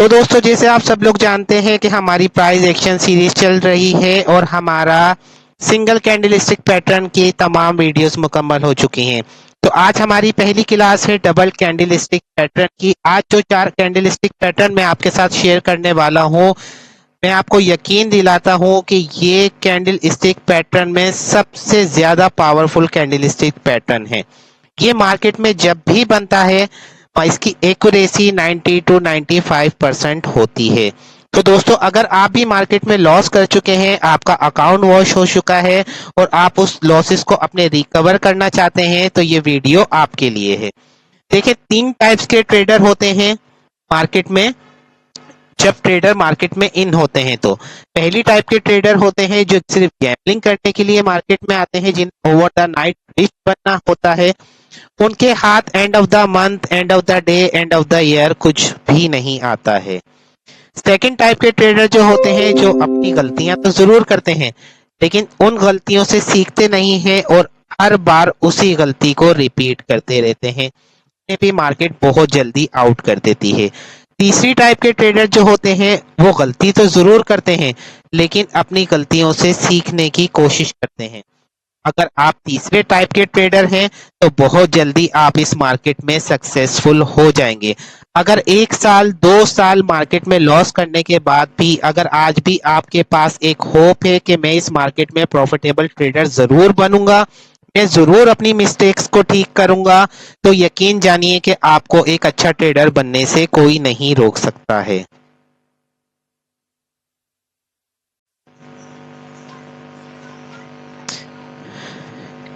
तो दोस्तों, जैसे आप सब लोग जानते हैं कि हमारी प्राइस एक्शन सीरीज चल रही है और हमारा सिंगल कैंडलस्टिक पैटर्न की तमाम वीडियोस मुकम्मल हो चुकी हैं। तो आज हमारी पहली क्लास है डबल कैंडलस्टिक पैटर्न की। आज जो 4 कैंडलस्टिक पैटर्न मैं आपके साथ शेयर करने वाला हूँ, मैं आपको यकीन दिलाता हूँ कि ये कैंडल स्टिक पैटर्न में सबसे ज्यादा पावरफुल कैंडल स्टिक पैटर्न है। ये मार्केट में जब भी बनता है इसकी एक्यूरेसी 90 to 95% होती है। तो दोस्तों, अगर आप भी मार्केट में लॉस कर चुके हैं, आपका अकाउंट वॉश हो चुका है और आप उस लॉसेस को अपने रिकवर करना चाहते हैं, तो ये वीडियो आपके लिए है। देखिए, 3 टाइप्स के ट्रेडर होते हैं मार्केट में। जब ट्रेडर मार्केट में इन होते हैं तो पहली टाइप के ट्रेडर होते हैं जो सिर्फ गैम्बलिंग करने के लिए मार्केट में आते हैं, जिन्हें ओवर द नाइट रिच बनना होता है। उनके हाथ end of the month, end of the day, end of the year कुछ भी नहीं आता है। सेकंड टाइप के ट्रेडर जो होते हैं, जो अपनी गलतियां तो जरूर करते हैं लेकिन उन गलतियों से सीखते नहीं हैं और हर बार उसी गलती को रिपीट करते रहते हैं। इन्हें भी मार्केट बहुत जल्दी आउट कर देती है। तीसरी टाइप के ट्रेडर जो होते हैं, वो गलती तो जरूर करते हैं लेकिन अपनी गलतियों से सीखने की कोशिश करते हैं। अगर आप तीसरे टाइप के ट्रेडर हैं तो बहुत जल्दी आप इस मार्केट में सक्सेसफुल हो जाएंगे। अगर 1 साल 2 साल मार्केट में लॉस करने के बाद भी अगर आज भी आपके पास एक होप है कि मैं इस मार्केट में प्रॉफिटेबल ट्रेडर जरूर बनूंगा, मैं जरूर अपनी मिस्टेक्स को ठीक करूंगा, तो यकीन जानिए कि आपको एक अच्छा ट्रेडर बनने से कोई नहीं रोक सकता है।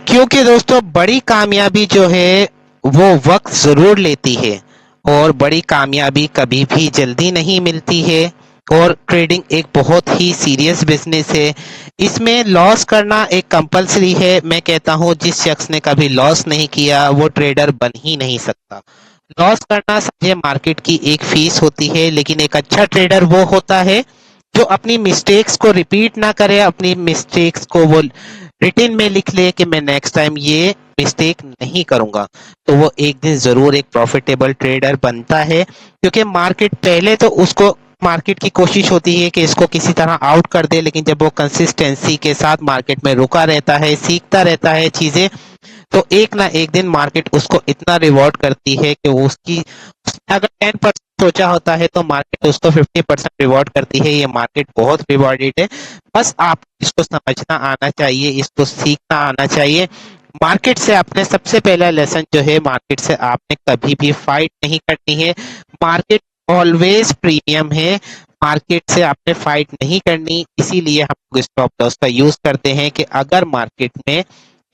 क्योंकि दोस्तों, बड़ी कामयाबी जो है वो वक्त जरूर लेती है और बड़ी कामयाबी कभी भी जल्दी नहीं मिलती है। और ट्रेडिंग एक बहुत ही सीरियस बिजनेस है। इसमें लॉस करना एक कंपलसरी है। मैं कहता हूँ, जिस शख्स ने कभी लॉस नहीं किया वो ट्रेडर बन ही नहीं सकता। लॉस करना समझे मार्केट की एक फीस होती है, लेकिन एक अच्छा ट्रेडर वो होता है जो अपनी मिस्टेक्स को रिपीट ना करे, अपनी मिस्टेक्स को वो रिटिन में लिख ले कि मैं नेक्स्ट टाइम ये मिस्टेक नहीं करूंगा, तो वो एक दिन जरूर एक प्रॉफिटेबल ट्रेडर बनता है। क्योंकि मार्केट पहले तो उसको मार्केट की कोशिश होती है कि इसको किसी तरह आउट कर दे, लेकिन जब वो कंसिस्टेंसी के साथ मार्केट में रुका रहता है, सीखता रहता है चीजें, तो एक ना एक दिन मार्केट उसको इतना रिवॉर्ड करती है कि वो उसने अगर 10% सोचा होता है तो मार्केट उसको 50% रिवॉर्ड करती है। ये मार्केट बहुत रिवॉर्डेड है। बस आप इसको समझना आना चाहिए, इसको सीखना आना चाहिए। मार्केट से आपने सबसे पहला लेसन जो है, मार्केट से आपने कभी भी फाइट नहीं करनी है। मार्केट ऑलवेज प्रीमियम है। मार्केट से आपने फाइट नहीं करनी। इसीलिए हम लोग स्टॉप लॉस का यूज करते हैं कि अगर मार्केट में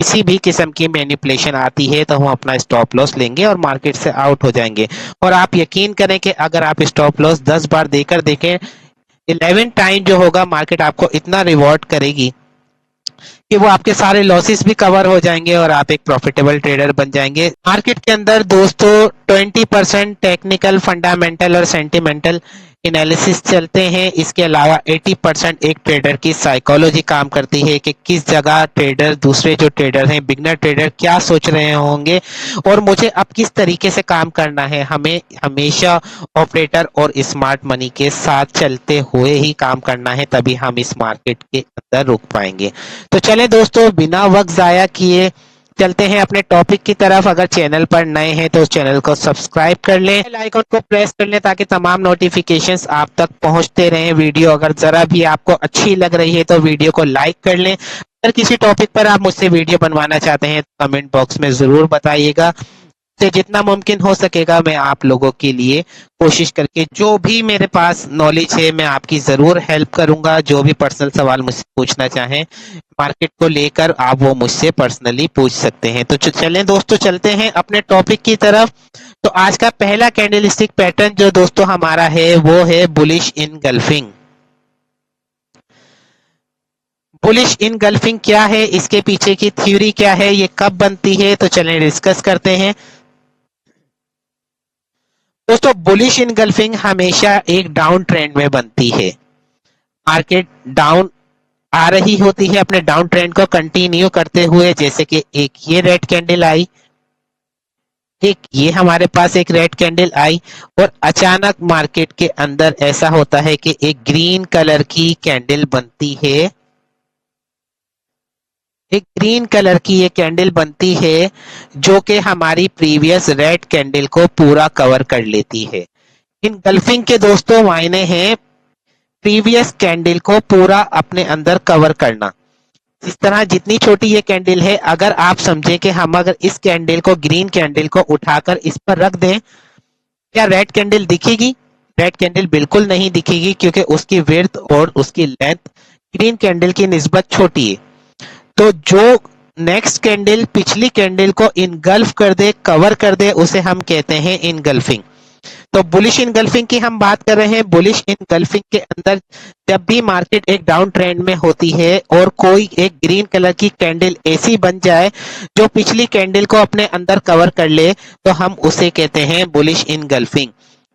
किसी भी किस्म की मैनिपुलेशन आती है तो हम अपना स्टॉप लॉस लेंगे और मार्केट से आउट हो जाएंगे। और आप यकीन करें कि अगर आप स्टॉप लॉस 10 बार देकर देखें, 11 टाइम जो होगा मार्केट आपको इतना रिवॉर्ड करेगी कि वो आपके सारे लॉसेस भी कवर हो जाएंगे और आप एक प्रॉफिटेबल ट्रेडर बन जाएंगे। मार्केट के अंदर दोस्तों 20% टेक्निकल, फंडामेंटल और सेंटिमेंटल एनालिसिस चलते हैं। इसके अलावा 80% एक ट्रेडर की साइकोलॉजी काम करती है कि किस जगह ट्रेडर, दूसरे जो ट्रेडर हैं, बिगनर ट्रेडर क्या सोच रहे होंगे और मुझे अब किस तरीके से काम करना है। हमें हमेशा ऑपरेटर और स्मार्ट मनी के साथ चलते हुए ही काम करना है, तभी हम इस मार्केट के अंदर रुक पाएंगे। तो चलें दोस्तों, बिना वक्त जाया किए चलते हैं अपने टॉपिक की तरफ। अगर चैनल पर नए हैं तो उस चैनल को सब्सक्राइब कर लें, बेल आइकन को प्रेस कर लें ताकि तमाम नोटिफिकेशंस आप तक पहुंचते रहें। वीडियो अगर जरा भी आपको अच्छी लग रही है तो वीडियो को लाइक कर लें। अगर किसी टॉपिक पर आप मुझसे वीडियो बनवाना चाहते हैं तो कमेंट बॉक्स में जरूर बताइएगा। से जितना मुमकिन हो सकेगा मैं आप लोगों के लिए कोशिश करके, जो भी मेरे पास नॉलेज है, मैं आपकी जरूर हेल्प करूंगा। जो भी पर्सनल सवाल मुझसे पूछना चाहें मार्केट को लेकर, आप वो मुझसे पर्सनली पूछ सकते हैं। तो चलें दोस्तों, चलते हैं अपने टॉपिक की तरफ। तो आज का पहला कैंडलस्टिक पैटर्न जो दोस्तों हमारा है वो है बुलिश इनगल्फिंग। बुलिश इनगल्फिंग क्या है, इसके पीछे की थ्योरी क्या है, ये कब बनती है, तो चलें डिस्कस करते हैं। दोस्तों, बुलिश इनगल्फिंग हमेशा एक डाउन ट्रेंड में बनती है। मार्केट डाउन आ रही होती है, अपने डाउन ट्रेंड को कंटिन्यू करते हुए, जैसे कि एक ये रेड कैंडल आई, एक ये हमारे पास एक रेड कैंडल आई और अचानक मार्केट के अंदर ऐसा होता है कि एक ग्रीन कलर की कैंडल बनती है। एक ग्रीन कलर की ये कैंडल बनती है जो कि हमारी प्रीवियस रेड कैंडल को पूरा कवर कर लेती है। इनगल्फिंग के दोस्तों मायने हैं प्रीवियस कैंडल को पूरा अपने अंदर कवर करना। इस तरह जितनी छोटी ये कैंडल है, अगर आप समझें कि हम अगर इस कैंडल को, ग्रीन कैंडल को उठाकर इस पर रख दें, क्या रेड कैंडल दिखेगी? रेड कैंडल बिल्कुल नहीं दिखेगी क्योंकि उसकी विड्थ और उसकी लेंथ ग्रीन कैंडल की निस्बत छोटी है। तो जो नेक्स्ट कैंडल पिछली कैंडल को इनगल्फ कर दे, कवर कर दे, उसे हम कहते हैं इनगल्फिंग। तो बुलिश इनगल्फिंग की हम बात कर रहे हैं। बुलिश इनगल्फिंग के अंदर जब भी मार्केट एक डाउन ट्रेंड में होती है और कोई एक ग्रीन कलर की कैंडल ऐसी बन जाए जो पिछली कैंडल को अपने अंदर कवर कर ले, तो हम उसे कहते हैं बुलिश इनगल्फिंग।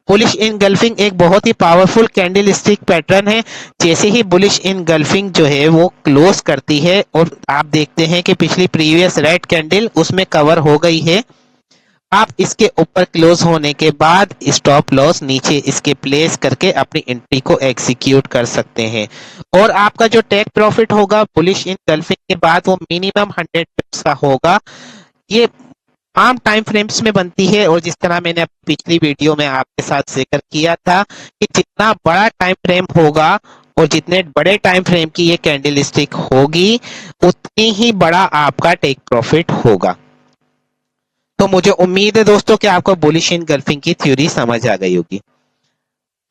बुलिश इनगल्फिंग एक बहुत ही पावरफुल कैंडल स्टिक पैटर्न है। जैसे ही बुलिश इनगल्फिंग जो है वो क्लोज करती है और आप देखते हैं कि पिछली प्रीवियस रेड कैंडल उसमें कवर हो गई है, आप इसके ऊपर क्लोज होने के बाद स्टॉप लॉस नीचे इसके प्लेस करके अपनी एंट्री को एग्जीक्यूट कर सकते हैं। और आपका जो टेक प्रॉफिट होगा बुलिश इनगल्फिंग के बाद वो मिनिमम 100 पिप्स का होगा। ये आम टाइम फ्रेम्स में बनती है और जिस तरह मैंने पिछली वीडियो में आपके साथ जिक्र किया था कि जितना बड़ा टाइम फ्रेम होगा और जितने बड़े टाइम फ्रेम की ये कैंडल स्टिक होगी उतनी ही बड़ा आपका टेक प्रॉफिट होगा। तो मुझे उम्मीद है दोस्तों कि आपको बुलिश इनगल्फिंग की थ्योरी समझ आ गई होगी।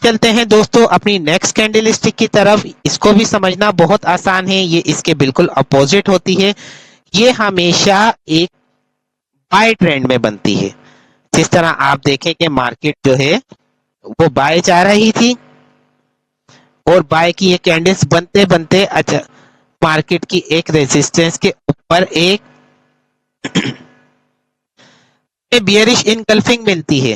चलते हैं दोस्तों अपनी नेक्स्ट कैंडल स्टिक की तरफ। इसको भी समझना बहुत आसान है, ये इसके बिल्कुल अपोजिट होती है। ये हमेशा एक बाय ट्रेंड में बनती है। जिस तरह आप देखें कि मार्केट जो है वो बाय जा रही थी और बाय की ये कैंडल्स बनते बनते अच्छा मार्केट की एक रेजिस्टेंस के ऊपर एक बियरिश इनगल्फिंग मिलती है।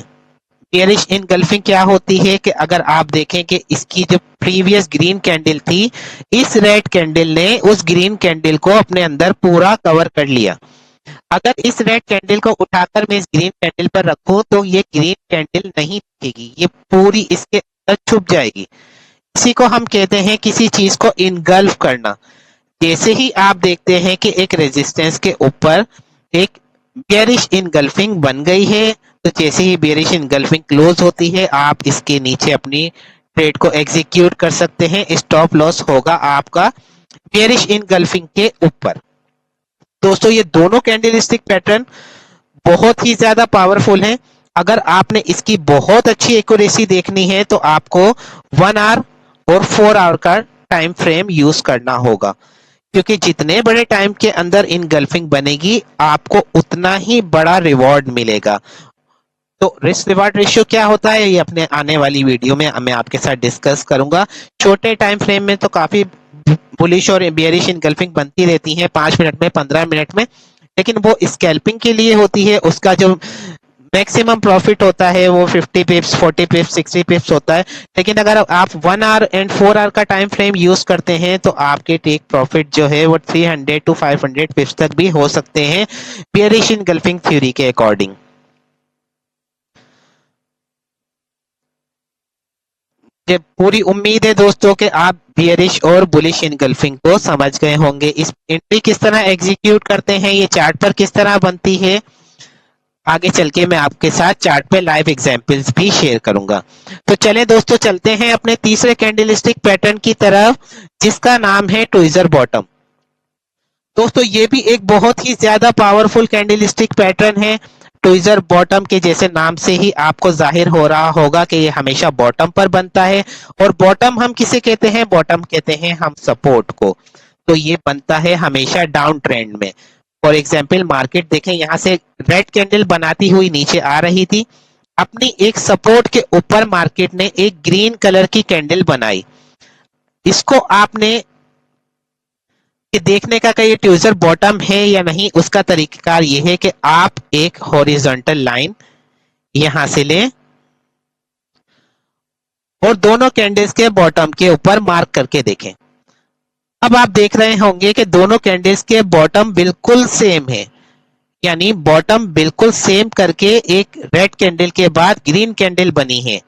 बियरिश इनगल्फिंग क्या होती है कि अगर आप देखें कि इसकी जो प्रीवियस ग्रीन कैंडल थी, इस रेड कैंडल ने उस ग्रीन कैंडल को अपने अंदर पूरा कवर कर लिया। अगर इस रेड कैंडल को उठाकर मैं इस ग्रीन कैंडल पर रखूं तो ये ग्रीन कैंडल नहीं दिखेगी, ये पूरी इसके अंदर छुप जाएगी। इसी को हम कहते हैं किसी चीज को इनगल्फ करना। जैसे ही आप देखते हैं कि एक रेजिस्टेंस के ऊपर एक बेयरिश इनगल्फिंग बन गई है, तो जैसे ही बेयरिश इनगल्फिंग क्लोज होती है आप इसके नीचे अपनी ट्रेड को एग्जीक्यूट कर सकते हैं। स्टॉप लॉस होगा आपका बेयरिश इनगल्फिंग के ऊपर। दोस्तों ये दोनों कैंडलस्टिक पैटर्न बहुत ही ज्यादा पावरफुल हैं। अगर आपने इसकी बहुत अच्छी एक्यूरेसी देखनी है तो आपको 1 आवर और 4 आवर का टाइम फ्रेम यूज करना होगा, क्योंकि जितने बड़े टाइम के अंदर इनगल्फिंग बनेगी आपको उतना ही बड़ा रिवॉर्ड मिलेगा। तो रिस्क रिवार्ड रेशियो क्या होता है ये अपने आने वाली वीडियो में मैं आपके साथ डिस्कस करूंगा। छोटे टाइम फ्रेम में तो काफी बुलिश और बेयरिश इनगल्फिंग बनती रहती है, 5 मिनट में, 15 मिनट में, लेकिन वो स्कैल्पिंग के लिए होती है। उसका जो मैक्सिमम प्रॉफिट होता है वो 50 पिप्स, 40 पिप्स, 60 पिप्स होता है। लेकिन अगर आप 1 आवर एंड 4 आवर का टाइम फ्रेम यूज करते हैं तो आपके टेक प्रॉफिट जो है वो 300 to 500 पिप्स तक भी हो सकते हैं बेयरिश इनगल्फिंग थ्योरी के अकॉर्डिंग। मुझे पूरी उम्मीद है दोस्तों कि आप बियरिश और बुलिश इनगल्फिंग को समझ गए होंगे। इस एंट्री किस तरह एग्जीक्यूट करते हैं, ये चार्ट पर किस तरह बनती है, आगे चल के मैं आपके साथ चार्ट पे लाइव एग्जांपल्स भी शेयर करूंगा। तो चलें दोस्तों, चलते हैं अपने तीसरे कैंडलस्टिक पैटर्न की तरफ जिसका नाम है ट्विजर बॉटम। दोस्तों ये भी एक बहुत ही ज्यादा पावरफुल कैंडलस्टिक पैटर्न है। ट्विजर बॉटम के जैसे नाम से ही आपको जाहिर हो रहा होगा कि ये हमेशा बॉटम पर बनता है। और बॉटम हम किसे कहते हैं? बॉटम कहते हैं हम सपोर्ट को। तो ये बनता है हमेशा डाउन ट्रेंड में। फॉर एग्जाम्पल मार्केट देखें, यहाँ से रेड कैंडल बनाती हुई नीचे आ रही थी, अपनी एक सपोर्ट के ऊपर मार्केट ने एक ग्रीन कलर की कैंडल बनाई। इसको आपने कि देखने का ये ट्विजर बॉटम है या नहीं, उसका तरीकाकार ये है कि आप एक हॉरिजॉन्टल लाइन यहां से लें और दोनों कैंडल्स के बॉटम के ऊपर मार्क करके देखें। अब आप देख रहे होंगे कि दोनों कैंडल्स के बॉटम बिल्कुल सेम है। यानी बॉटम बिल्कुल सेम करके एक रेड कैंडल के बाद ग्रीन कैंडल बनी है।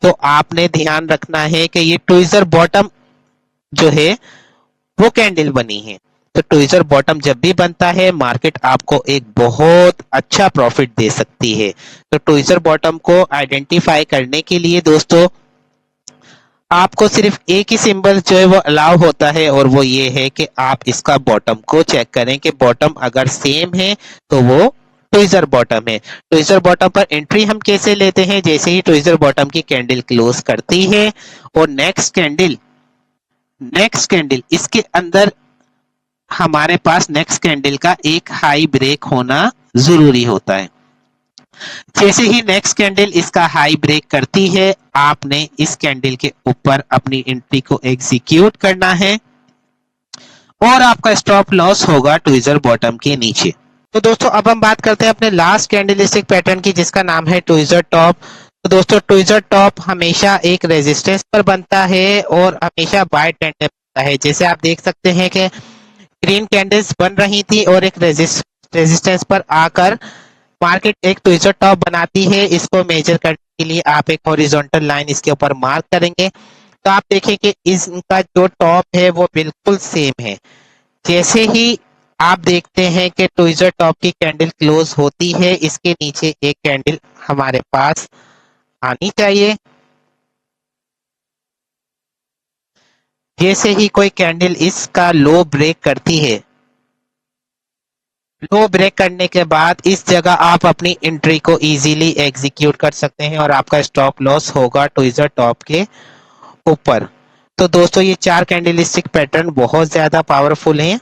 तो आपने ध्यान रखना है कि ये ट्विज़र बॉटम जो है वो कैंडल बनी है। तो ट्विज़र बॉटम जब भी बनता है मार्केट आपको एक बहुत अच्छा प्रॉफिट दे सकती है। तो ट्विज़र बॉटम को आइडेंटिफाई करने के लिए दोस्तों आपको सिर्फ एक ही सिंबल जो है वो अलाउ होता है, और वो ये है कि आप इसका बॉटम को चेक करें कि बॉटम अगर सेम है तो वो ट्विज़र बॉटम है। ट्विज़र बॉटम पर एंट्री हम कैसे लेते हैं? जैसे ही ट्विज़र बॉटम की कैंडल क्लोज करती है और नेक्स्ट कैंडल इसके अंदर हमारे पास नेक्स्ट कैंडल का एक हाई ब्रेक होना जरूरी होता है। जैसे ही नेक्स्ट कैंडल इसका हाई ब्रेक करती है आपने इस कैंडल के ऊपर अपनी एंट्री को एग्जीक्यूट करना है और आपका स्टॉप लॉस होगा ट्विज़र बॉटम के नीचे। तो दोस्तों अब हम बात करते हैं अपने लास्ट कैंडलस्टिक पैटर्न की, जिसका नाम है ट्विज़र टॉप। तो दोस्तों ट्विज़र टॉप हमेशा एक रेजिस्टेंस पर बनता है और हमेशा बाय ट्रेंड में बनता है। जैसे आप देख सकते हैं कि ग्रीन कैंडल्स बन रही थी और एक रेजिस्टेंस पर आकर मार्केट एक ट्विज़र टॉप बनाती है। इसको मेजर करने के लिए आप एक हॉरिजॉन्टल लाइन इसके ऊपर मार्क करेंगे तो आप देखें कि इसका जो टॉप है वो बिल्कुल सेम है। जैसे ही आप देखते हैं कि ट्विज़र टॉप की कैंडल क्लोज होती है, इसके नीचे एक कैंडल हमारे पास आनी चाहिए। जैसे ही कोई कैंडल इसका लो ब्रेक करती है, लो ब्रेक करने के बाद इस जगह आप अपनी एंट्री को इजीली एग्जीक्यूट कर सकते हैं और आपका स्टॉप लॉस होगा ट्विज़र टॉप के ऊपर। तो दोस्तों ये चार कैंडलस्टिक पैटर्न बहुत ज्यादा पावरफुल हैं।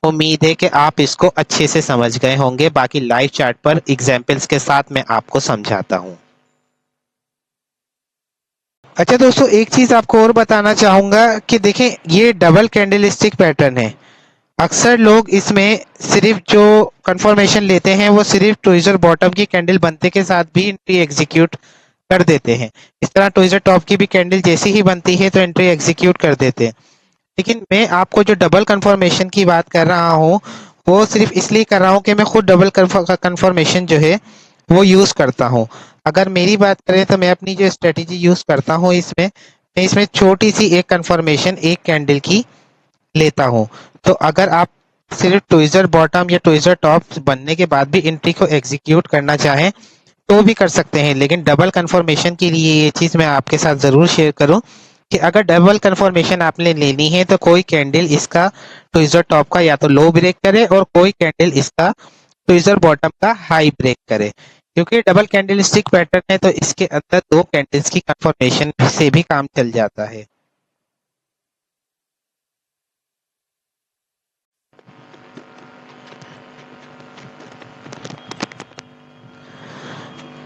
उम्मीद है कि आप इसको अच्छे से समझ गए होंगे। बाकी लाइव चार्ट पर एग्जाम्पल्स के साथ मैं आपको समझाता हूँ। अच्छा दोस्तों एक चीज आपको और बताना चाहूंगा कि देखें ये डबल कैंडलस्टिक पैटर्न है। अक्सर लोग इसमें सिर्फ जो कंफर्मेशन लेते हैं वो सिर्फ ट्विज़र बॉटम की कैंडल बनते के साथ भी एंट्री एग्जीक्यूट कर देते हैं। इस तरह ट्विज़र टॉप की भी कैंडल जैसी ही बनती है तो एंट्री एग्जीक्यूट कर देते हैं। लेकिन मैं आपको जो डबल कंफर्मेशन की बात कर रहा हूँ वो सिर्फ इसलिए कर रहा हूँ कि मैं खुद डबल कंफर्मेशन जो है वो यूज़ करता हूँ। अगर मेरी बात करें तो मैं अपनी जो स्ट्रेटेजी यूज़ करता हूँ इसमें मैं इसमें छोटी सी एक कंफर्मेशन एक कैंडल की लेता हूँ। तो अगर आप सिर्फ ट्विज़र बॉटम या ट्विज़र टॉप बनने के बाद भी एंट्री को एग्जीक्यूट करना चाहें तो भी कर सकते हैं। लेकिन डबल कंफर्मेशन के लिए ये चीज़ मैं आपके साथ ज़रूर शेयर करूँ कि अगर डबल कंफर्मेशन आपने लेनी है तो कोई कैंडल इसका ट्विज़र टॉप का या तो लो ब्रेक करे और कोई कैंडल इसका ट्विज़र बॉटम का हाई ब्रेक करे। क्योंकि डबल कैंडल स्टिक पैटर्न है तो इसके अंदर दो कैंडल्स की कंफर्मेशन से भी काम चल जाता है।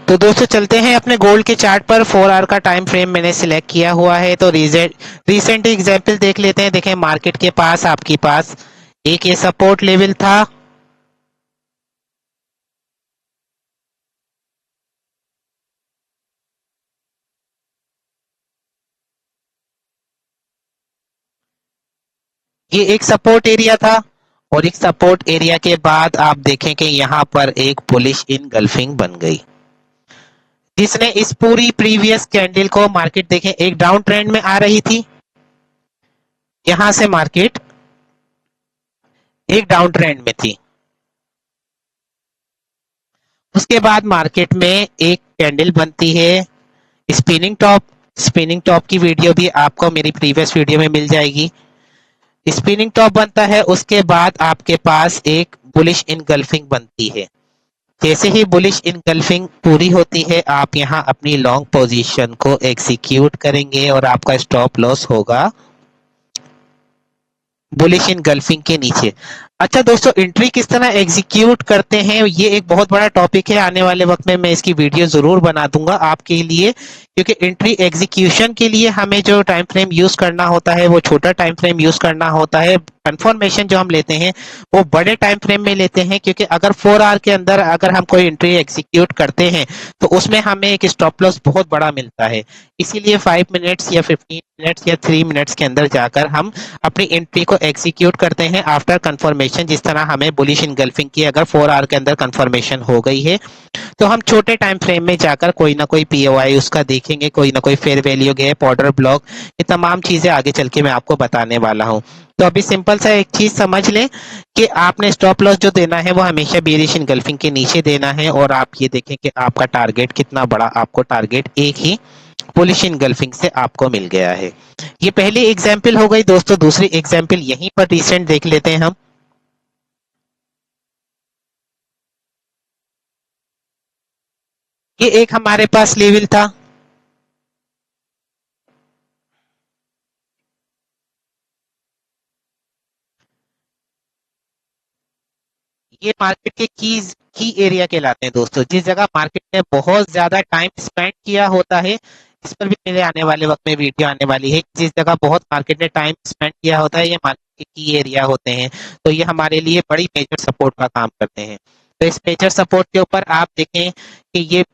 तो दोस्तों चलते हैं अपने गोल्ड के चार्ट पर। 4 आवर का टाइम फ्रेम मैंने सिलेक्ट किया हुआ है। तो रिसेंट एग्जांपल देख लेते हैं। देखें मार्केट के पास आपके पास एक ये सपोर्ट लेवल था, ये एक सपोर्ट एरिया था और एक सपोर्ट एरिया के बाद आप देखें कि यहाँ पर एक बुलिश इनगल्फिंग बन गई जिसने इस पूरी प्रीवियस कैंडल को मार्केट देखें एक डाउन ट्रेंड में आ रही थी। यहां से मार्केट एक डाउन ट्रेंड में थी। उसके बाद मार्केट में एक कैंडल बनती है स्पिनिंग टॉप। स्पिनिंग टॉप की वीडियो भी आपको मेरी प्रीवियस वीडियो में मिल जाएगी। स्पिनिंग टॉप बनता है, उसके बाद आपके पास एक बुलिश इनगल्फिंग बनती है। जैसे ही बुलिश इनगल्फिंग पूरी होती है आप यहां अपनी लॉन्ग पोजीशन को एग्जीक्यूट करेंगे और आपका स्टॉप लॉस होगा बुलिश इनगल्फिंग के नीचे। अच्छा दोस्तों एंट्री किस तरह एग्जीक्यूट करते हैं ये एक बहुत बड़ा टॉपिक है। आने वाले वक्त में मैं इसकी वीडियो जरूर बना दूंगा आपके लिए, क्योंकि एंट्री एग्जीक्यूशन के लिए हमें जो टाइम फ्रेम यूज करना होता है वो छोटा टाइम फ्रेम यूज करना होता है। कंफर्मेशन जो हम लेते हैं वो बड़े टाइम फ्रेम में लेते हैं, क्योंकि अगर 4 आवर के अंदर अगर हम कोई एंट्री एग्जीक्यूट करते हैं तो उसमें हमें एक स्टॉप लॉस बहुत बड़ा मिलता है। इसीलिए 5 मिनट्स या 15 मिनट्स या 3 मिनट्स के अंदर जाकर हम अपनी एंट्री को एग्जीक्यूट करते हैं आफ्टर कंफर्मेशन। जिस तरह हमें बुलिश इनगल्फिंग की अगर 4 आवर के अंदर कंफर्मेशन हो गई है तो हम छोटे टाइम फ्रेम में जाकर कोई ना कोई पीओआई उसका देखेंगे, कोई ना कोई fair value gap, order block, ये तमाम चीजें आगे चल के मैं आपको बताने वाला हूँ। तो अभी सिंपल सा एक चीज समझ लें कि आपने स्टॉप लॉस जो देना है वो हमेशा बेरिश इनगल्फिंग के नीचे देना है, और आप ये देखें कि आपका टारगेट कितना बड़ा, आपको टारगेट एक ही बुलिश इनगल्फिंग से आपको मिल गया है। ये पहली एग्जाम्पल हो गई दोस्तों। दूसरी एग्जाम्पल यहीं पर रिसेंट देख लेते हैं हम। ये एक हमारे पास लेवल था, ये मार्केट के की एरिया कहलाते हैं दोस्तों। जिस जगह मार्केट ने बहुत ज्यादा टाइम स्पेंड किया होता है, इस पर भी मेरे आने वाले वक्त में वीडियो आने वाली है, जिस जगह बहुत मार्केट ने टाइम स्पेंड किया होता है, ये मार्केट के की एरिया होते हैं। तो ये हमारे लिए बड़ी मेजर सपोर्ट का काम करते हैं। तो इस मेजर सपोर्ट के ऊपर आप देखें कि ये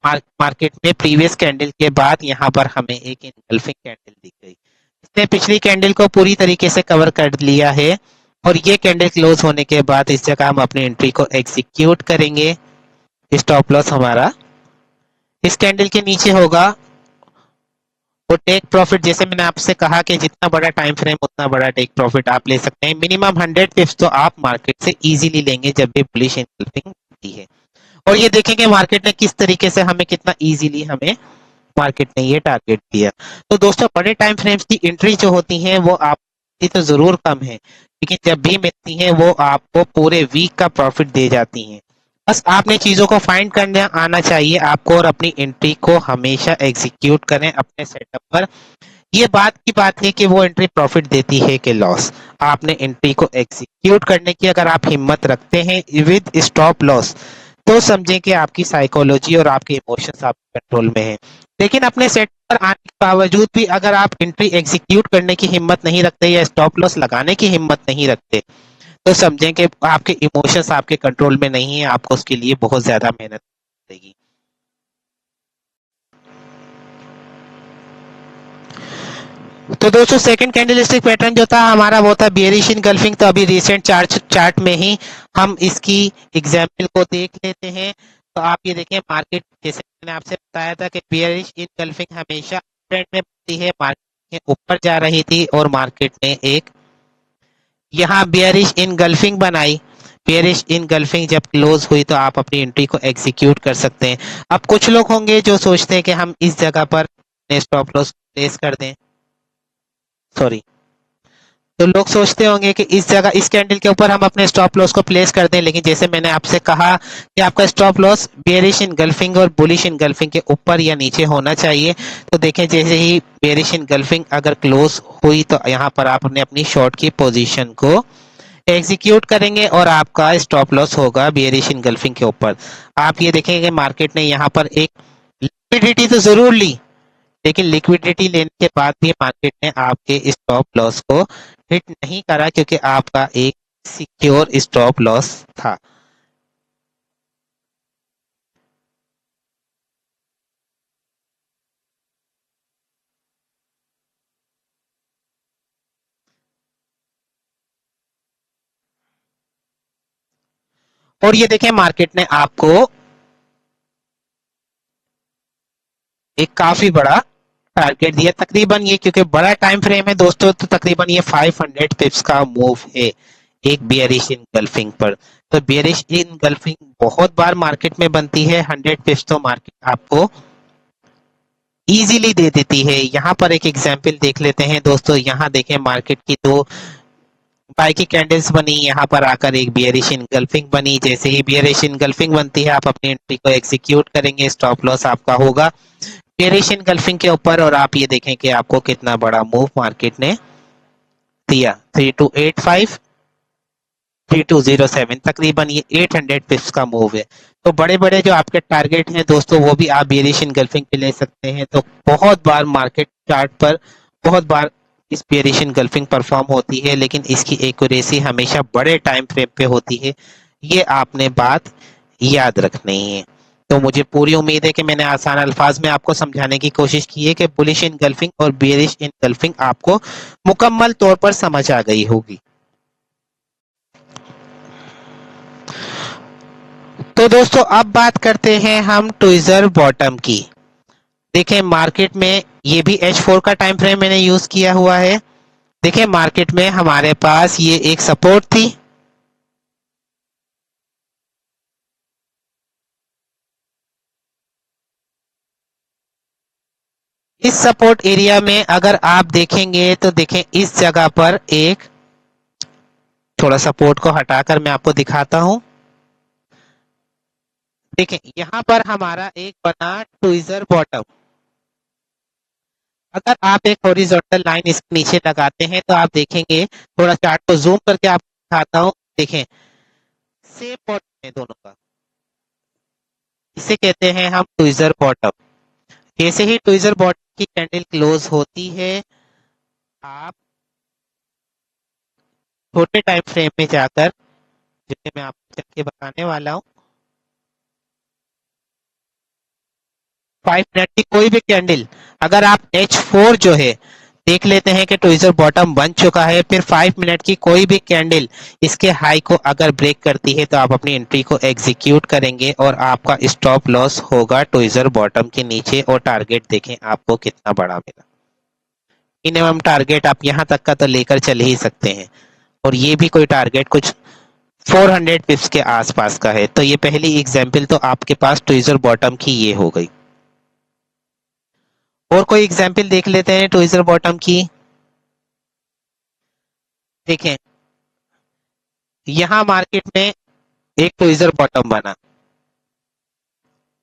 मार्केट में प्रीवियस कैंडल के बाद यहाँ पर हमें एक इनगल्फिंग कैंडल दिख गई। इसने पिछली कैंडल को पूरी तरीके से कवर कर लिया है, और ये कैंडल क्लोज होने के बाद इस जगह हम अपनी एंट्री को एग्जीक्यूट करेंगे। स्टॉप लॉस हमारा इस कैंडल के नीचे होगा। तो टेक प्रॉफिट, जैसे मैंने आपसे कहा कि जितना बड़ा टाइम फ्रेम उतना बड़ा टेक प्रॉफिट आप ले सकते हैं। मिनिमम 100 पिप्स तो आप मार्केट से इजीली लेंगे जब भी बुलिश एनगल्फिंग होती है। और ये देखेंगे मार्केट ने किस तरीके से हमें कितना इजीली हमें मार्केट ने ये टारगेट दिया। तो दोस्तों बड़े टाइम फ्रेम्स की एंट्री जो होती है वो आप तो जरूर कम है, लेकिन जब भी मिलती है वो आपको पूरे वीक का प्रॉफिट दे जाती हैं। बस आपने चीजों को फाइंड करने आना चाहिए आपको, और अपनी एंट्री को हमेशा एग्जीक्यूट करें अपने सेटअप पर। ये बात की बात है कि वो एंट्री प्रॉफिट देती है कि लॉस। आपने एंट्री को एग्जीक्यूट करने की अगर आप हिम्मत रखते हैं विद स्टॉप लॉस, तो समझें कि आपकी साइकोलॉजी और आपके इमोशंस आपके कंट्रोल में है। लेकिन अपने सेट पर आने के बावजूद भी अगर आप एंट्री एग्जीक्यूट करने की हिम्मत नहीं रखते या स्टॉप लॉस लगाने की हिम्मत नहीं रखते, तो समझें कि आपके इमोशंस आपके कंट्रोल में नहीं है, आपको उसके लिए बहुत ज्यादा मेहनत करेगी। तो दोस्तों सेकंड कैंडलस्टिक पैटर्न जो था हमारा वो था बियरिश इनगल्फिंग। तो अभी रिसेंट चार्ट में ही हम इसकी एग्जांपल को देख लेते हैं। तो आप ये देखें मार्केट, जैसे मैंने आपसे बताया था कि बियरिश इनगल्फिंग हमेशा ट्रेंड में बनती है, मार्केट के ऊपर जा रही थी और मार्केट ने एक यहाँ बियरिश इनगल्फिंग बनाई। बियरिश इनगल्फिंग जब क्लोज हुई तो आप अपनी एंट्री को एग्जीक्यूट कर सकते हैं। अब कुछ लोग होंगे जो सोचते हैं कि हम इस जगह पर स्टॉप लॉस प्लेस कर दें, सॉरी, तो लोग सोचते होंगे कि इस जगह इस कैंडल के ऊपर हम अपने स्टॉप लॉस को प्लेस कर दें, लेकिन जैसे मैंने आपसे कहा कि आपका स्टॉप लॉस बेरिश इनगल्फिंग और बुलिश इनगल्फिंग के ऊपर या नीचे होना चाहिए। तो देखें जैसे ही बेरिश इनगल्फिंग अगर क्लोज हुई तो यहाँ पर आपने अपनी शॉर्ट की पोजीशन को एग्जीक्यूट करेंगे और आपका स्टॉप लॉस होगा बेरिश इनगल्फिंग के ऊपर। आप ये देखेंगे मार्केट ने यहाँ पर एक लिक्विडिटी तो जरूर ली, लेकिन लिक्विडिटी लेने के बाद भी मार्केट ने आपके स्टॉप लॉस को हिट नहीं करा, क्योंकि आपका एक सिक्योर स्टॉप लॉस था। और ये देखें मार्केट ने आपको एक काफी बड़ा टारगेट दिया, तकरीबन ये क्योंकि बड़ा टाइम फ्रेम है दोस्तों, तो तकरीबन ये 500 पिप्स का मूव है एक बियरिश इनगल्फिंग पर। तो बियरिश इनगल्फिंग बहुत बार मार्केट में बनती है, 100 पिप्स तो मार्केट आपको इजीली दे देती है। यहाँ पर एक एग्जांपल देख लेते हैं दोस्तों। यहाँ देखें मार्केट की दो बाय की कैंडल्स बनी, यहाँ पर आकर एक बियरिश इनगल्फिंग बनी। जैसे ही बियरिश इनगल्फिंग बनती है आप अपनी एंट्री को एग्जीक्यूट करेंगे, स्टॉप लॉस आपका होगा बियरिश इनगल्फिंग के ऊपर, और आप ये देखें कि आपको कितना बड़ा मूव मार्केट ने दिया, 3285 3207, तकरीबन ये 800 पिप्स का मूव है। तो बड़े बड़े जो आपके टारगेट हैं दोस्तों वो भी आप बेरिश इनगल्फिंग पे ले सकते हैं। तो बहुत बार मार्केट चार्ट पर बहुत बार इस बेयरिश इनगल्फिंग परफॉर्म होती है, लेकिन इसकी एक्यूरेसी हमेशा बड़े टाइम फ्रेम पे होती है। ये आपने बात याद रखनी है। तो मुझे पूरी उम्मीद है कि मैंने आसान अल्फाज में आपको समझाने की कोशिश की है कि बुलिश इनगल्फिंग और बेयरिश इनगल्फिंग आपको मुकम्मल तौर पर समझ आ गई होगी। तो दोस्तों अब बात करते हैं हम ट्विज़र बॉटम की। देखें मार्केट में ये भी H4 का टाइम फ्रेम मैंने यूज किया हुआ है। देखिए मार्केट में हमारे पास ये एक सपोर्ट थी, इस सपोर्ट एरिया में अगर आप देखेंगे तो देखें इस जगह पर एक, थोड़ा सपोर्ट को हटाकर मैं आपको दिखाता हूं। देखें यहां पर हमारा एक बना ट्विज़र बॉटम। अगर आप एक हॉरिजॉन्टल लाइन इसके नीचे लगाते हैं तो आप देखेंगे, थोड़ा चार्ट को जूम करके आपको दिखाता हूं। देखें सेम बॉटम है दोनों का, इसे कहते हैं हम ट्विज़र बॉटम। जैसे ही ट्विज़र बॉटम की कैंडल क्लोज होती है, आप छोटे टाइम फ्रेम में जाकर, जिसे मैं आपको चल के बताने वाला हूँ, 5 मिनट की कोई भी कैंडल, अगर आप H4 जो है देख लेते हैं कि ट्विज़र बॉटम बन चुका है, फिर 5 मिनट की कोई भी कैंडल इसके हाई को अगर ब्रेक करती है तो आप अपनी एंट्री को एग्जीक्यूट करेंगे और आपका स्टॉप लॉस होगा ट्विज़र बॉटम के नीचे। और टारगेट देखें आपको कितना बड़ा मिला। मिनिमम टारगेट आप यहाँ तक का तो लेकर चल ही सकते हैं, और ये भी कोई टारगेट कुछ 400 पिप्स के आसपास का है। तो ये पहली एग्जाम्पल तो आपके पास ट्विज़र बॉटम की ये हो गई। और कोई एग्जाम्पल देख लेते हैं ट्विज़र बॉटम की। देखें यहाँ मार्केट में एक ट्विज़र बॉटम बना,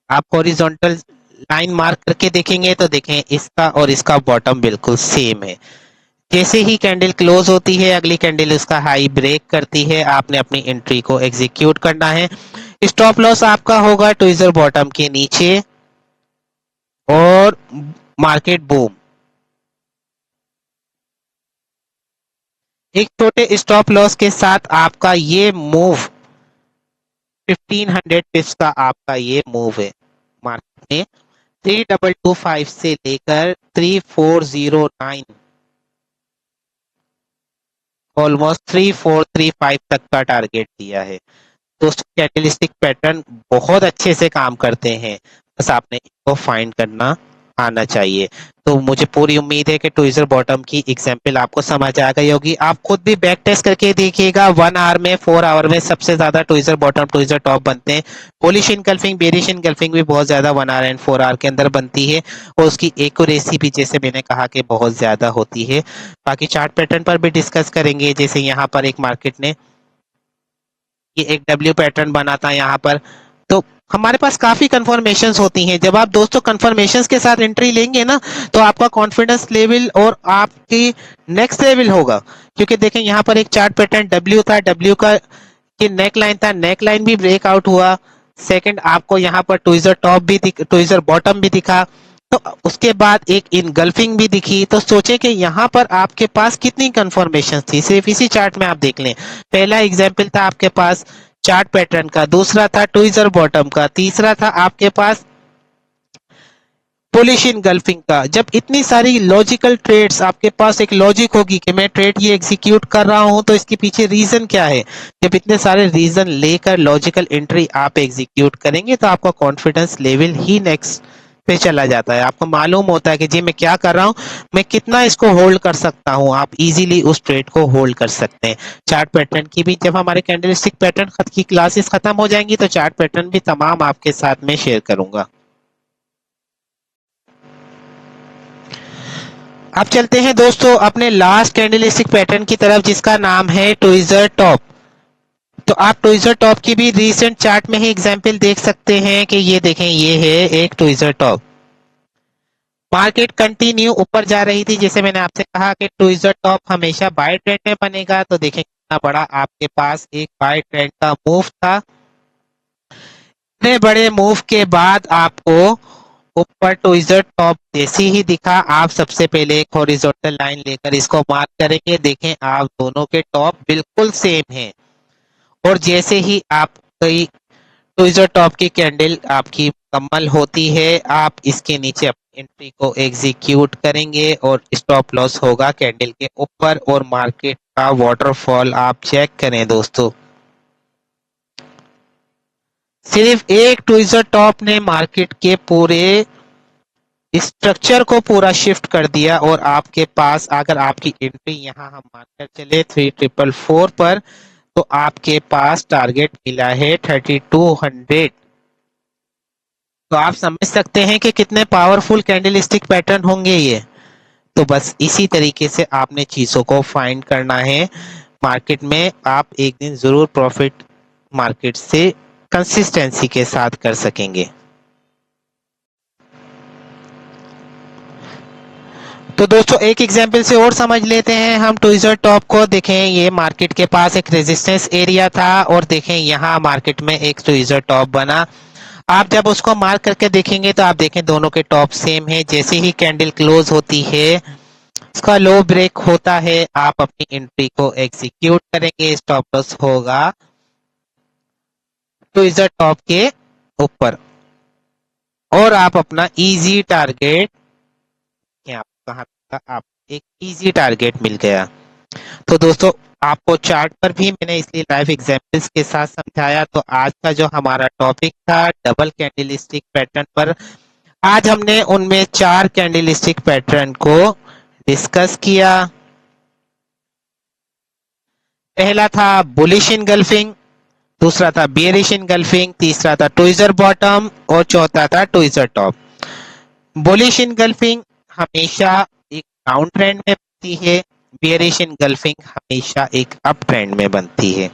आप हॉरिजॉन्टल लाइन मार्क करके देखेंगे तो देखें इसका और इसका बॉटम बिल्कुल सेम है। जैसे ही कैंडल क्लोज होती है, अगली कैंडल उसका हाई ब्रेक करती है, आपने अपनी एंट्री को एग्जीक्यूट करना है। स्टॉप लॉस आपका होगा ट्विज़र बॉटम के नीचे, और मार्केट बूम। एक छोटे स्टॉप लॉस के साथ आपका ये मूव 1500 पिप्स का आपका ये मूव है। मार्केट ने 3225 से लेकर 3409, ऑलमोस्ट 3435 तक का टारगेट दिया है। दोस्तों कैंडलस्टिक पैटर्न बहुत अच्छे से काम करते हैं, बस आपने इनको फाइंड करना आना चाहिए। तो मुझे पूरी उम्मीद है कि ट्विज़र बॉटम की एग्जांपल आपको समझ आ गई होगी। आप खुद भी बैक टेस्ट करके देखिएगा, 1 आवर में 4 आवर में सबसे ज्यादा ट्विज़र बॉटम ट्विज़र टॉप बनते हैं। बुलिश इनगल्फिंग बेरिश इनगल्फिंग भी बहुत ज्यादा 1 आवर एंड 4 आवर के अंदर बनती है, और उसकी एक्यूरेसी भी जैसे मैंने कहा कि बहुत ज्यादा होती है। बाकी चार्ट पैटर्न पर भी डिस्कस करेंगे। जैसे यहाँ पर एक मार्केट ने ये एक डब्ल्यू पैटर्न बना था यहाँ पर, तो हमारे पास काफी कंफर्मेशंस होती हैं। जब आप दोस्तों कंफर्मेशंस के साथ एंट्री लेंगे ना, तो आपका कॉन्फिडेंस लेवल और आपकी नेक्स्ट लेवल होगा। क्योंकि देखें यहाँ पर एक चार्ट पैटर्न डब्ल्यू था, डब्ल्यू का कि नेक लाइन था, नेक लाइन भी ब्रेकआउट हुआ। सेकंड आपको यहाँ पर ट्विज़र टॉप भी ट्विज़र बॉटम भी दिखा, तो उसके बाद एक इनगल्फिंग भी दिखी। तो सोचे कि यहाँ पर आपके पास कितनी कंफर्मेशन थी, सिर्फ इसी चार्ट में आप देख लें। पहला एग्जाम्पल था आपके पास चार्ट पैटर्न का, दूसरा था ट्विज़र बॉटम का, तीसरा था आपके पास बुलिश इनगल्फिंग का। जब इतनी सारी लॉजिकल ट्रेड्स, आपके पास एक लॉजिक होगी कि मैं ट्रेड ये एग्जीक्यूट कर रहा हूं तो इसके पीछे रीजन क्या है। जब इतने सारे रीजन लेकर लॉजिकल एंट्री आप एग्जीक्यूट करेंगे तो आपका कॉन्फिडेंस लेवल ही नेक्स्ट पे चला जाता है। आपको मालूम होता है कि जी मैं क्या कर रहा हूँ, मैं कितना इसको होल्ड कर सकता हूँ। आप इजीली उस ट्रेड को होल्ड कर सकते हैं। चार्ट पैटर्न की भी जब हमारे कैंडलस्टिक पैटर्न की क्लासेस खत्म हो जाएंगी तो चार्ट पैटर्न भी तमाम आपके साथ में शेयर करूंगा। अब चलते हैं दोस्तों अपने लास्ट कैंडलस्टिक पैटर्न की तरफ, जिसका नाम है ट्विज़र टॉप। तो आप ट्विज़र टॉप की भी रीसेंट चार्ट में ही एग्जांपल देख सकते हैं कि ये देखें, ये है एक ट्विज़र टॉप। मार्केट कंटिन्यू ऊपर जा रही थी, जैसे मैंने आपसे कहा कि ट्विज़र टॉप हमेशा बाय ट्रेंड में बनेगा। तो देखें कितना बड़ा आपके पास एक बाय ट्रेंड का मूव था। इतने बड़े मूव के बाद आपको ऊपर ट्विज़र टॉप जैसे ही दिखा, आप सबसे पहले एक हॉरिजॉन्टल लाइन लेकर इसको मार्क करेंगे। देखें आप दोनों के टॉप बिल्कुल सेम हैं। और जैसे ही आप कई ट्विज़र टॉप की कैंडल आपकी मुकम्मल होती है, आप इसके नीचे अपनी एंट्री को एग्जीक्यूट करेंगे और स्टॉप लॉस होगा कैंडल के ऊपर। और मार्केट का वाटरफॉल आप चेक करें दोस्तों, सिर्फ एक ट्विज़र टॉप ने मार्केट के पूरे स्ट्रक्चर को पूरा शिफ्ट कर दिया। और आपके पास अगर आपकी एंट्री यहाँ हम मानकर चले 3444 पर, तो आपके पास टारगेट मिला है 3200। तो आप समझ सकते हैं कि कितने पावरफुल कैंडलस्टिक पैटर्न होंगे ये। तो बस इसी तरीके से आपने चीजों को फाइंड करना है मार्केट में। आप एक दिन जरूर प्रॉफिट मार्केट से कंसिस्टेंसी के साथ कर सकेंगे। तो दोस्तों एक एग्जांपल से और समझ लेते हैं हम ट्विज़र टॉप को। देखें ये मार्केट के पास एक रेजिस्टेंस एरिया था और देखें यहाँ मार्केट में एक ट्विज़र टॉप बना। आप जब उसको मार्क करके देखेंगे तो आप देखें दोनों के टॉप सेम है। जैसे ही कैंडल क्लोज होती है, उसका लो ब्रेक होता है, आप अपनी एंट्री को एग्जीक्यूट करेंगे। स्टॉप लॉस होगा ट्विज़र टॉप के ऊपर और आप अपना इजी टारगेट, आप कहाँ था, आप एक इजी टारगेट मिल गया। तो दोस्तों आपको चार्ट पर भी मैंने इसलिए लाइव एग्जांपल्स के साथ समझाया। तो आज का जो हमारा टॉपिक था डबल कैंडलस्टिक पैटर्न पर, आज हमने उनमें 4 कैंडलस्टिक पैटर्न को डिस्कस किया। पहला था बुलिश इनगल्फिंग, दूसरा था बेयरिश इनगल्फिंग, तीसरा था ट्विज़र बॉटम और चौथा था ट्विज़र टॉप। बुलिश इनगल्फिंग हमेशा एक डाउन ट्रेंड में बनती है, बेयरिश इनगल्फिंग हमेशा एक अप ट्रेंड में बनती है।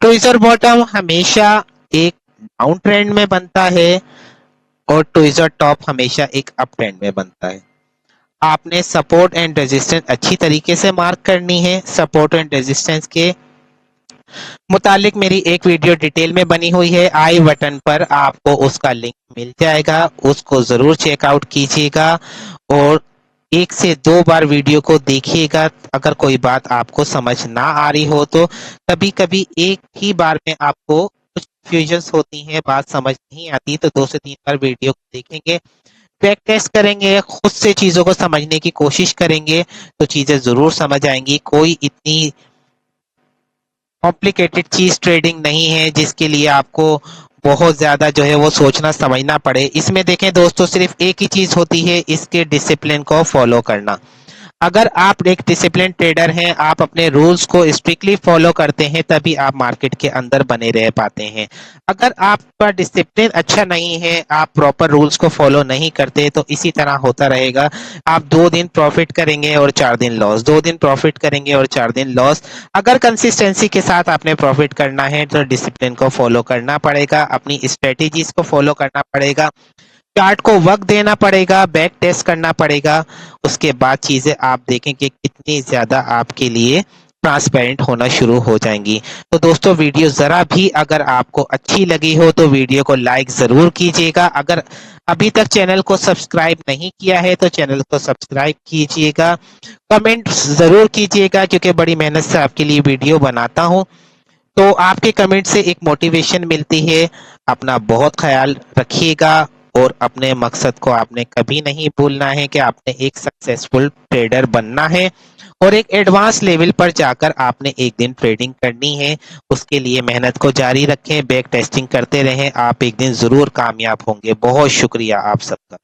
ट्विज़र बॉटम हमेशा एक डाउन ट्रेंड में बनता है और ट्विज़र टॉप हमेशा एक अप ट्रेंड में बनता है। आपने सपोर्ट एंड रेजिस्टेंस अच्छी तरीके से मार्क करनी है। सपोर्ट एंड रेजिस्टेंस के मुतालिक मेरी एक वीडियो डिटेल में बनी हुई है, आई बटन पर आपको उसका लिंक मिल जाएगा, उसको जरूर चेकआउट कीजिएगा और 1 से 2 बार वीडियो को देखिएगा। अगर कोई बात आपको समझ ना आ रही हो तो कभी कभी एक ही बार में आपको कुछ कंफ्यूजन्स होती हैं, बात समझ नहीं आती, तो 2 से 3 बार वीडियो को देखेंगे, बैक टेस्ट करेंगे, खुद से चीजों को समझने की कोशिश करेंगे तो चीजें जरूर समझ आएंगी। कोई इतनी कॉम्प्लिकेटेड चीज ट्रेडिंग नहीं है जिसके लिए आपको बहुत ज्यादा जो है वो सोचना समझना पड़े। इसमें देखें दोस्तों सिर्फ एक ही चीज होती है, इसके डिसिप्लिन को फॉलो करना। अगर आप एक डिसिप्लिन ट्रेडर हैं, आप अपने रूल्स को स्ट्रिक्टली फॉलो करते हैं, तभी आप मार्केट के अंदर बने रह पाते हैं। अगर आपका डिसिप्लिन अच्छा नहीं है, आप प्रॉपर रूल्स को फॉलो नहीं करते, तो इसी तरह होता रहेगा। आप 2 दिन प्रॉफिट करेंगे और 4 दिन लॉस, 2 दिन प्रॉफिट करेंगे और 4 दिन लॉस। अगर कंसिस्टेंसी के साथ आपने प्रॉफिट करना है तो डिसिप्लिन को फॉलो करना पड़ेगा, अपनी स्ट्रेटेजीज को फॉलो करना पड़ेगा, चार्ट को वक्त देना पड़ेगा, बैक टेस्ट करना पड़ेगा। उसके बाद चीजें आप देखेंगे कितनी ज्यादा आपके लिए ट्रांसपेरेंट होना शुरू हो जाएंगी। तो दोस्तों वीडियो जरा भी अगर आपको अच्छी लगी हो तो वीडियो को लाइक जरूर कीजिएगा। अगर अभी तक चैनल को सब्सक्राइब नहीं किया है तो चैनल को सब्सक्राइब कीजिएगा, कमेंट जरूर कीजिएगा क्योंकि बड़ी मेहनत से आपके लिए वीडियो बनाता हूँ। तो आपके कमेंट से एक मोटिवेशन मिलती है। अपना बहुत ख्याल रखिएगा और अपने मकसद को आपने कभी नहीं भूलना है कि आपने एक सक्सेसफुल ट्रेडर बनना है और एक एडवांस लेवल पर जाकर आपने एक दिन ट्रेडिंग करनी है। उसके लिए मेहनत को जारी रखें, बैक टेस्टिंग करते रहें, आप एक दिन जरूर कामयाब होंगे। बहुत शुक्रिया आप सबका।